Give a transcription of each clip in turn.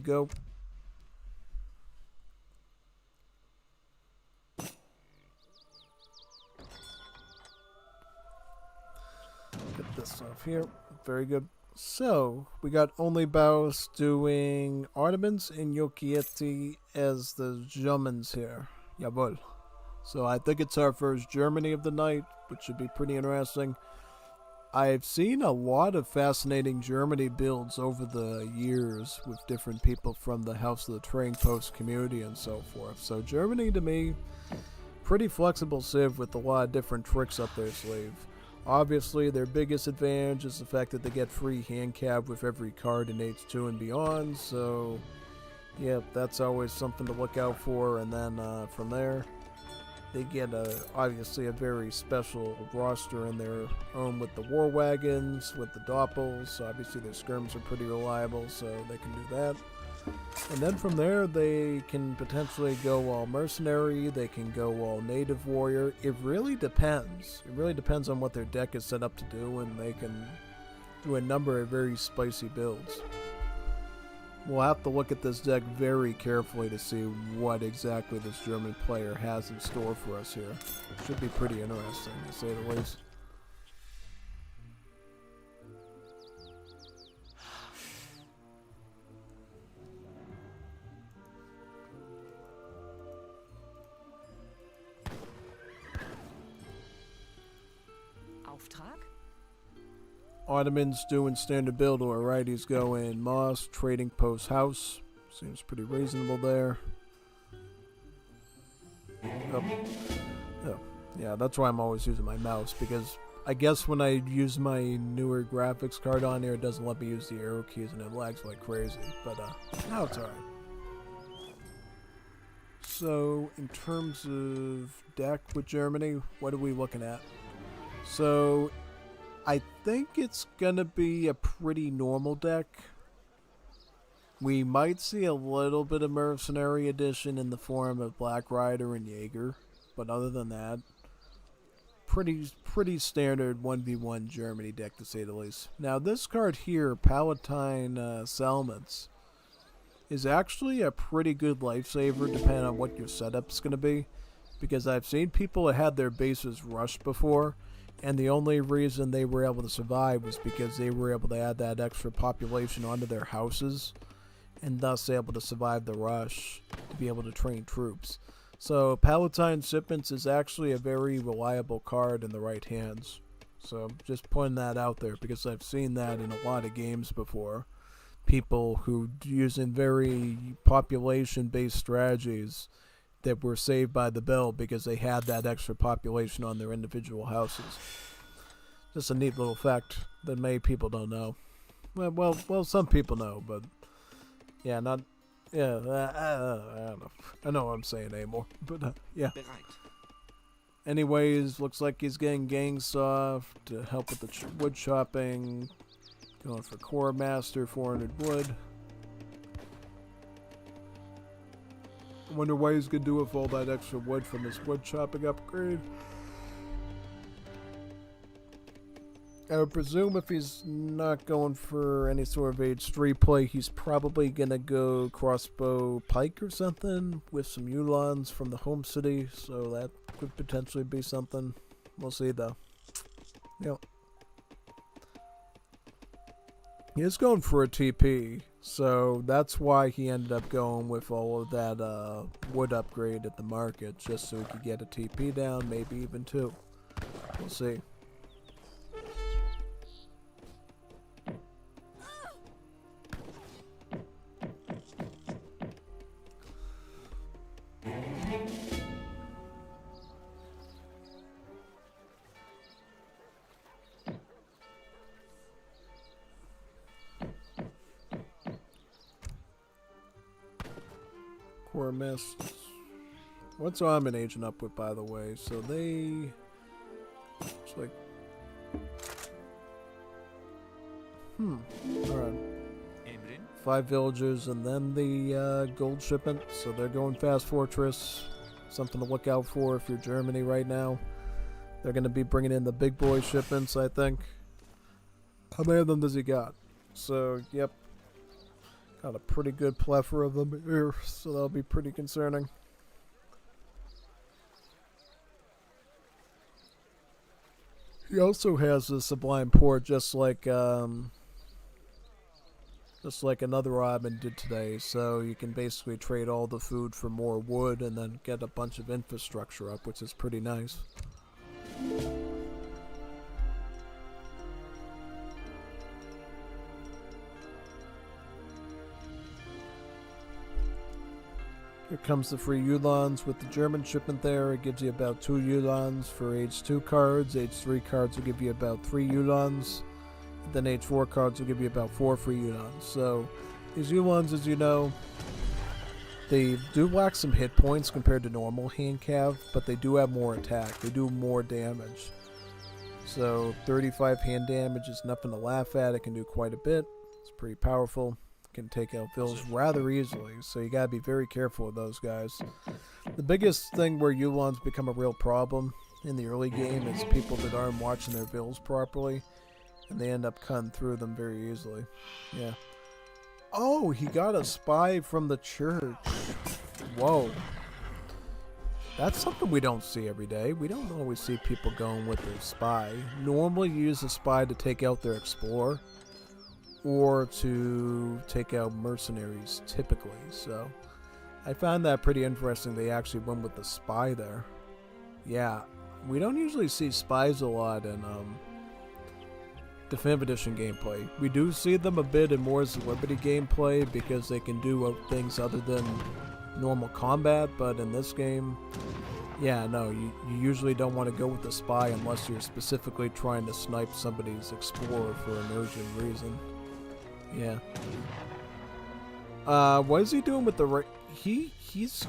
Go. Get this off here. Very good. So, we got OnlyBaus doing Artemans and Yukietti as the Germans here. Jawohl. So I think it's our first Germany of the night, which should be pretty interesting. I've seen a lot of fascinating Germany builds over the years with different people from the House of the Trading Post community and so forth. So Germany, to me, pretty flexible civ with a lot of different tricks up their sleeve. Obviously, their biggest advantage is the fact that they get free hand cab with every card in H2 and beyond, so yep, that's always something to look out for. And then from there, they get obviously a very special roster in their own with the war wagons, with the doppels. So obviously their scrims are pretty reliable, so they can do that. And then from there, they can potentially go all mercenary, they can go all native warrior. It really depends. It really depends on what their deck is set up to do, and they can do a number of very spicy builds. We'll have to look at this deck very carefully to see what exactly this German player has in store for us here. Should be pretty interesting, to say the least. Ottoman's doing standard build, alright, he's going Moss, Trading Post House. Seems pretty reasonable there. Oh. Yeah, that's why I'm always using my mouse, because I guess when I use my newer graphics card on here, it doesn't let me use the arrow keys and it lags like crazy. But now it's alright. So, in terms of deck with Germany, what are we looking at? So, I think it's gonna be a pretty normal deck. We might see a little bit of Mercenary Edition in the form of Black Rider and Jaeger, but other than that, pretty standard 1v1 Germany deck, to say the least. Now this card here, Palatine Salmons, is actually a pretty good lifesaver depending on what your setup's gonna be, because I've seen people that had their bases rushed before, and the only reason they were able to survive was because they were able to add that extra population onto their houses, and thus able to survive the rush to be able to train troops. So Palatine Shipments is actually a very reliable card in the right hands. So just pointing that out there, because I've seen that in a lot of games before. People who using very population-based strategies that were saved by the bell because they had that extra population on their individual houses. Just a neat little fact that many people don't know. Well, some people know, but yeah, not. Yeah, I don't know. I know what I'm saying anymore, but yeah. Anyways, looks like he's getting Gang Soft to help with the wood chopping. Going for Core Master, 400 wood. I wonder why he's gonna do with all that extra wood from his wood chopping upgrade. I would presume if he's not going for any sort of H3 play, he's probably gonna go crossbow pike or something with some Ulons from the home city, so that could potentially be something. We'll see though. Yep. He is going for a TP, so that's why he ended up going with all of that wood upgrade at the market, just so he could get a TP down, maybe even two. We'll see. Core Mist. What's Armin agent up with, by the way? So they... It's like... Alright. 5 villagers and then the gold shipment. So they're going Fast Fortress. Something to look out for if you're Germany right now. They're going to be bringing in the big boy shipments, I think. How many of them does he got? So, yep. Got a pretty good plethora of them here, so that'll be pretty concerning. He also has a sublime port, just like another admin did today. So you can basically trade all the food for more wood, and then get a bunch of infrastructure up, which is pretty nice. Here comes the free Yulons with the German shipment there. It gives you about 2 Yulons for age 2 cards. Age 3 cards will give you about 3 Yulons. Then age 4 cards will give you about 4 free Yulons. So these Yulons, as you know, they do lack some hit points compared to normal hand cav, but they do have more attack. They do more damage. So 35 hand damage is nothing to laugh at. It can do quite a bit. It's pretty powerful. Can take out vills rather easily, so you gotta be very careful with those guys. The biggest thing where Yulons become a real problem in the early game is people that aren't watching their vills properly, and they end up cutting through them very easily. Yeah. Oh, he got a spy from the church. Whoa. That's something we don't see every day. We don't always see people going with their spy. Normally you use a spy to take out their explorer, or to take out mercenaries, typically. So I found that pretty interesting. They actually went with the spy there. Yeah, we don't usually see spies a lot in Definitive Edition gameplay. We do see them a bit in more celebrity gameplay because they can do things other than normal combat, but in this game, yeah, no, you usually don't want to go with the spy unless you're specifically trying to snipe somebody's explorer for an urgent reason. Yeah. What is he doing with the he's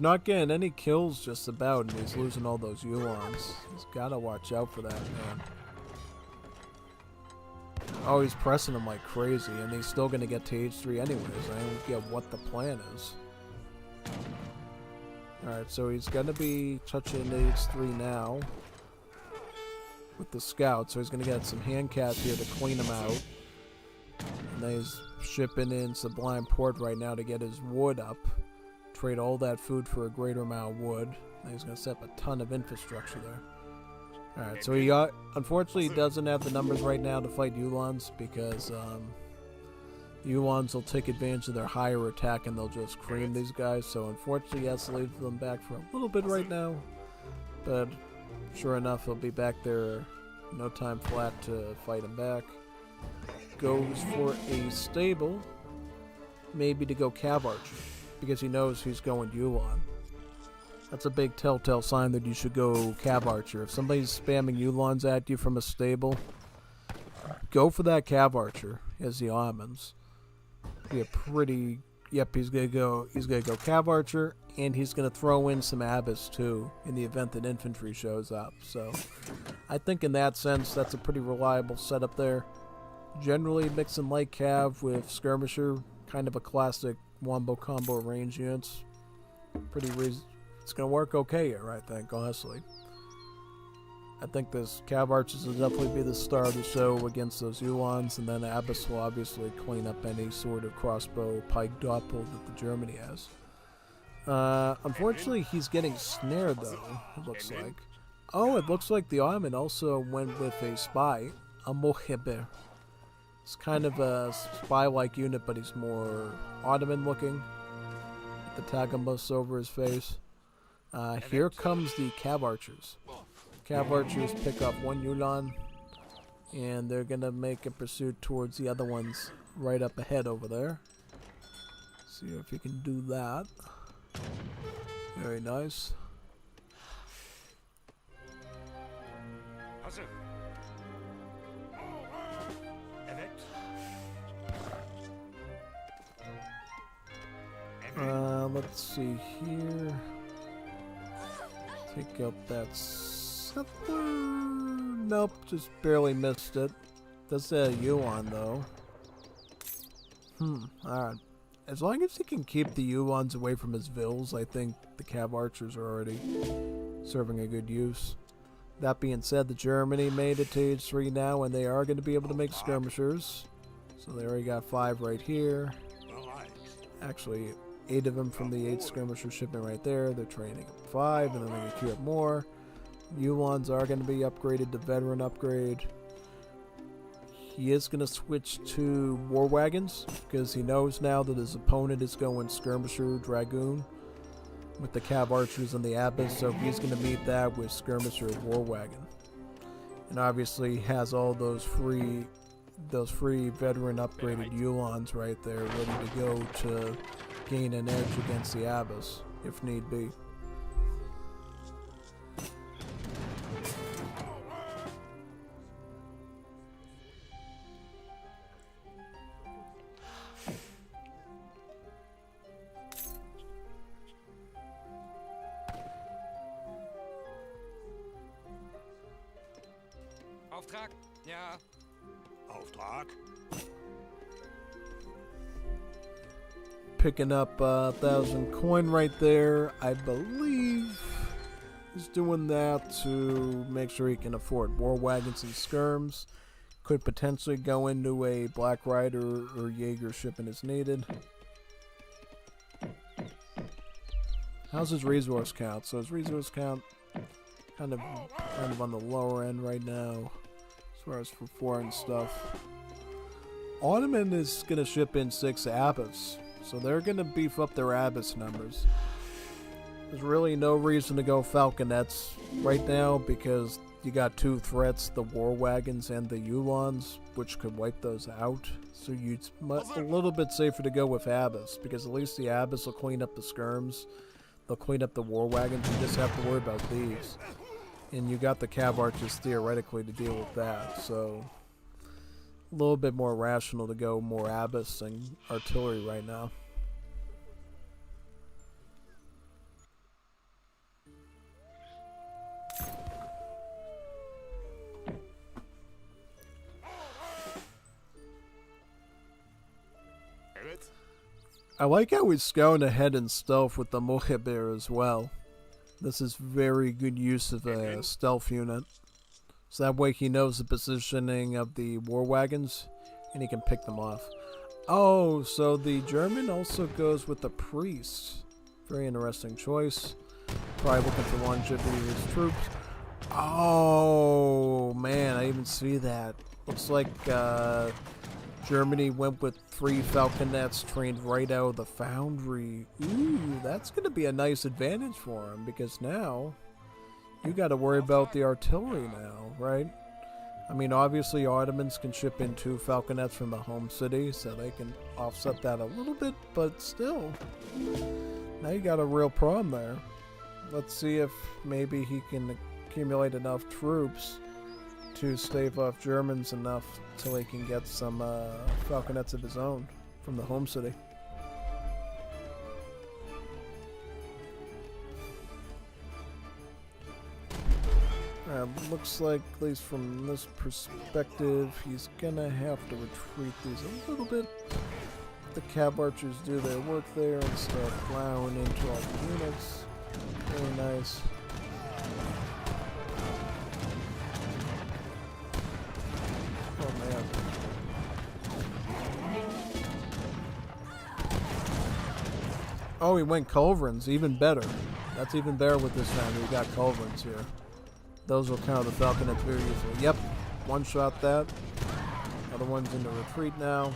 not getting any kills just about, and he's losing all those Yulons. He's gotta watch out for that, man. Oh, he's pressing him like crazy, and he's still gonna get to H3 anyways. I don't get what the plan is. Alright, so he's gonna be touching H3 now with the scout, so he's gonna get some hand cats here to clean him out. And then he's shipping in Sublime Port right now to get his wood up. Trade all that food for a greater amount of wood. And he's going to set up a ton of infrastructure there. Alright, so he unfortunately he doesn't have the numbers right now to fight Yulons because Yulons will take advantage of their higher attack and they'll just cream these guys. So unfortunately he has to leave them back for a little bit right now. But sure enough, he'll be back there no time flat to fight him back. Goes for a stable, maybe to go Cav Archer, because he knows he's going Yulon. That's a big telltale sign that you should go Cav Archer. If somebody's spamming Yulons at you from a stable, go for that Cav Archer as the almonds. Be a pretty, yep, he's gonna go Cav Archer, and he's gonna throw in some Abyss too in the event that infantry shows up. So I think in that sense that's a pretty reliable setup there. Generally mixing light cav with skirmisher, kind of a classic wombo combo range units. It's gonna work okay here, I think, honestly. I think this Cav Archers will definitely be the star of the show against those Yulons, and then Abyss will obviously clean up any sort of crossbow pike doppel that the Germany has. Unfortunately, he's getting snared though, it looks like. Oh, it looks like the Ottoman also went with a spy, a Mohibe. It's kind of a spy-like unit, but he's more Ottoman looking. With the Tagamus over his face. Here comes the Cav Archers. Cav Archers pick up 1 Yulon, and they're gonna make a pursuit towards the other ones right up ahead over there. See if you can do that. Very nice. Let's see here. Take out that settler. Nope, just barely missed it. Does that Yuan though? Alright. As long as he can keep the Yulons away from his vills, I think the Cav Archers are already serving a good use. That being said, the Germany made it to H3 now, and they are going to be able to make skirmishers. So they already got 5 right here. Actually, 8 of them from the 8 skirmisher shipment right there. They're training up 5, and then they can queue up more. Ulons are going to be upgraded to veteran upgrade. He is going to switch to war wagons because he knows now that his opponent is going skirmisher dragoon with the cav archers and the abyss, so he's going to meet that with skirmisher war wagon. And obviously he has all those free veteran upgraded Ulons right there ready to go to gain an edge against the abyss if need be. Auftrag? Ja. Auftrag? Picking up 1,000 coin right there. I believe he's doing that to make sure he can afford war wagons and skirms. Could potentially go into a Black Rider or Jaeger shipment as needed. How's his resource count? So his resource count kind of on the lower end right now as far as for foreign stuff. Ottoman is going to ship in 6 Abyss, so they're going to beef up their Abyss numbers. There's really no reason to go Falconets right now because you got 2 threats, the War Wagons and the Ulons, which could wipe those out. So it's a little bit safer to go with Abyss because at least the Abyss will clean up the skirms. They'll clean up the War Wagons. You just have to worry about these. And you got the Cav Archers theoretically to deal with that. So a little bit more rational to go more Abyss and artillery right now. I like how he's going ahead in stealth with the Mohiber as well. This is very good use of a stealth unit. So that way he knows the positioning of the war wagons and he can pick them off. Oh, so the German also goes with the priest. Very interesting choice. Probably looking for longevity of his troops. Oh, man, I even see that. Looks like Germany went with 3 Falconets trained right out of the foundry. Ooh, that's going to be a nice advantage for him because now you got to worry about the artillery now, right? I mean, obviously Ottomans can ship in 2 Falconets from the home city, so they can offset that a little bit, but still, now you got a real problem there. Let's see if maybe he can accumulate enough troops to stave off Germans enough till he can get some Falconets of his own from the home city. Looks like, at least from this perspective, he's gonna have to retreat these a little bit. The Cav Archers do their work there and start plowing into all the units. Very nice. Oh man. Oh, he went culverins, even better. That's even better with this round. We got culverins here. Those will counter the Falconets very easily. Yep, one shot that. Other one's into retreat now.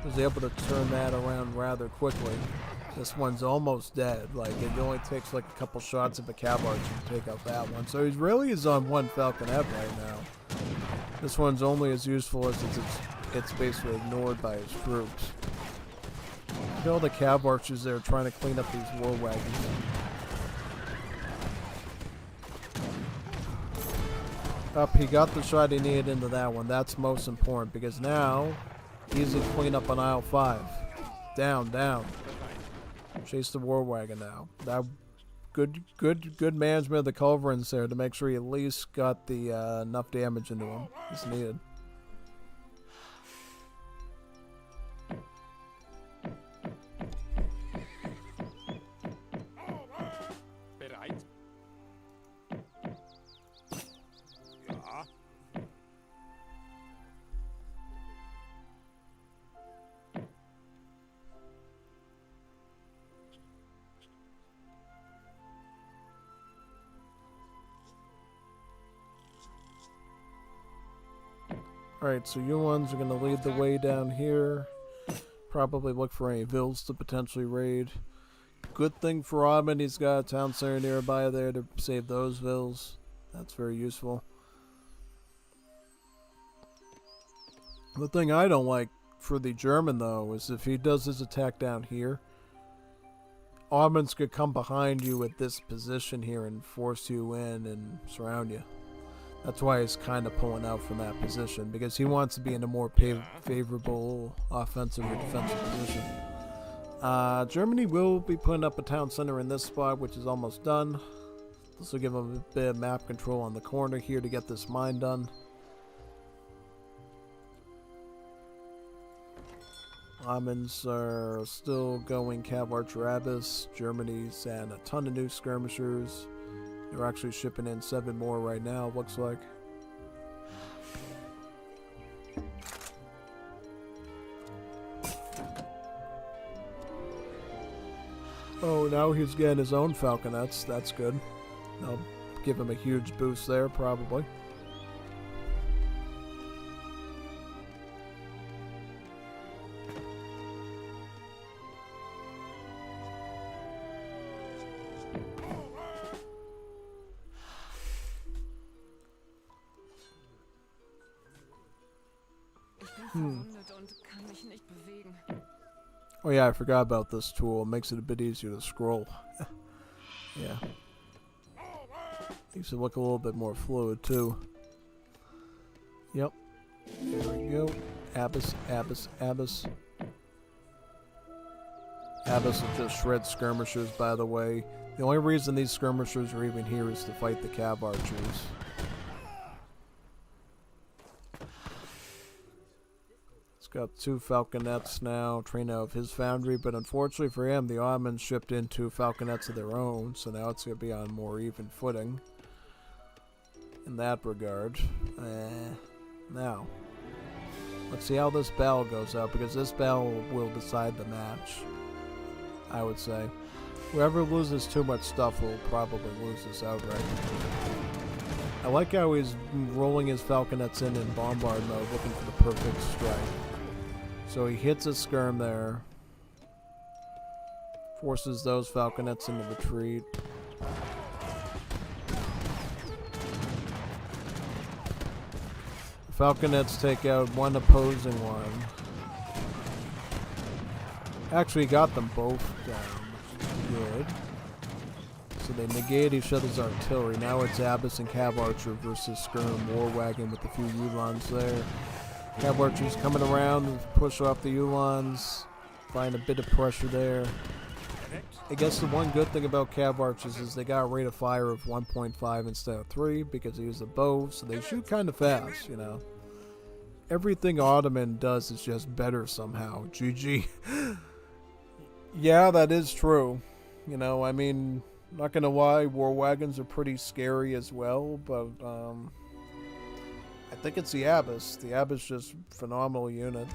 Was able to turn that around rather quickly. This one's almost dead. Like, it only takes like a couple shots of a Cav Archer to take out that one. So he really is on 1 Falconet right now. This one's only as useful as it's basically ignored by his troops. Look at all the Cav Archers there trying to clean up these war wagons. Up, he got the shot he needed into that one. That's most important because now he's in clean up on aisle 5. Down, down. Chase the war wagon now. That good management of the culverins there to make sure he at least got the enough damage into him as needed. Alright, so you ones are going to lead the way down here. Probably look for any vills to potentially raid. Good thing for Robin, he's got a town center nearby there to save those vills. That's very useful. The thing I don't like for the German, though, is if he does his attack down here, Ottomans could come behind you at this position here and force you in and surround you. That's why he's kind of pulling out from that position, because he wants to be in a more favorable offensive or defensive position. Germany will be putting up a town center in this spot, which is almost done. This will give them a bit of map control on the corner here to get this mine done. Ottomans are still going Cav Archer Abyss. Germany's and a ton of new skirmishers. They're actually shipping in 7 more right now, looks like. Oh, now he's getting his own falconets. That's good. They'll give him a huge boost there, probably. Oh yeah, I forgot about this tool. It makes it a bit easier to scroll. Yeah. Makes it look a little bit more fluid too. Yep. There we go. Abyss, Abyss, Abyss. Abyss will just shred skirmishers, by the way. The only reason these skirmishers are even here is to fight the Cav Archers. Got 2 falconets now, trained out of his foundry, but unfortunately for him, the Ottomans shipped in 2 falconets of their own, so now it's going to be on more even footing in that regard. Now, let's see how this battle goes out, because this battle will decide the match, I would say. Whoever loses too much stuff will probably lose this outright. I like how he's rolling his falconets in bombard mode, looking for the perfect strike. So he hits a skirm there, forces those falconets into retreat. The falconets take out one opposing one. Actually got them both down, which is good. So they negate each other's artillery. Now it's Abyss and Cav Archer versus Skirm War Wagon with a few Ulans there. Cav Archer's coming around, push off the Ulans, find a bit of pressure there. I guess the one good thing about Cav Archers is they got a rate of fire of 1.5 instead of 3 because they use a bow, so they shoot kind of fast, you know. Everything Ottoman does is just better somehow. GG. Yeah, that is true. You know, I mean, not gonna lie, war wagons are pretty scary as well, but I think it's the Abyss. The Abyss just phenomenal unit,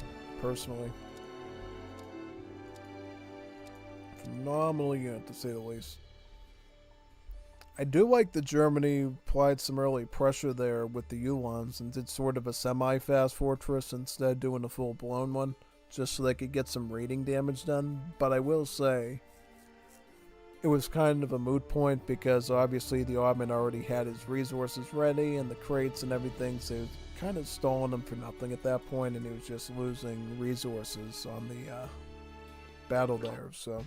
personally. Phenomenal unit, to say the least. I do like that Germany applied some early pressure there with the Ulans and did sort of a semi-fast fortress instead of doing a full-blown one, just so they could get some raiding damage done. But I will say, it was kind of a moot point because obviously the Ottoman already had his resources ready and the crates and everything, so he was kind of stalling them for nothing at that point, and he was just losing resources on the battle there. So